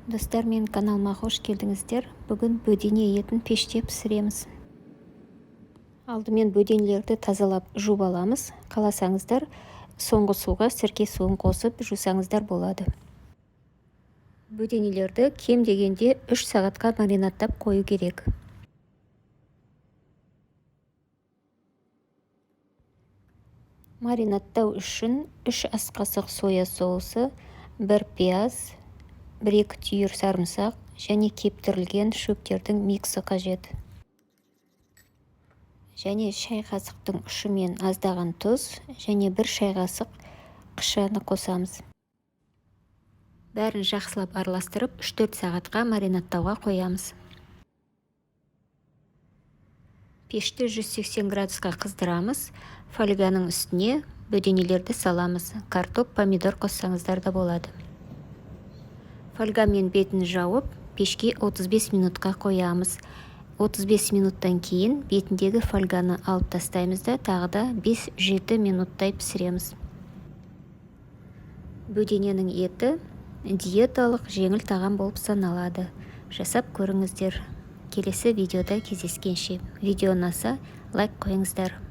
Достар, мен каналыма қош келдіңіздер. Бүгін бөдене етін пеште пісіреміз. Алдымен бөденелерді тазалап жуып аламыз. Қаласаңыздар, соңғы суға сірке суын қосып жусаңыздар болады. Бөденелерді кем дегенде 3 сағатқа маринаттап қою керек. Маринаттау үшін 3 ас қасық соя соусы, 1 пияз, 1-2 түйір сарымсақ және кептірілген шөптердің миксі қажет. Және шай қасықтың ұшымен аздаған тұз және 1 шай қасық қышаны қосамыз. Бәрін жақсылап араластырып 3-4 сағатқа маринаттауға қоямыз. Пешті 180 градусқа қыздырамыз. Фольганың үстіне бөденелерді саламыз. Картоп, помидор қоссаңыздар да болады. Фольгамен бетін жауып, пешке 35 минутқа қоямыз. 35 минуттан кейін бетіндегі фольганы алып тастаймыз да тағы да 5-7 минуттай пісіреміз. Бөдененің еті диеталық жеңіл тағам болып саналады. Жасап көріңіздер. Келесі видеода кездескенше. Видео ұнаса лайк қойыңыздар.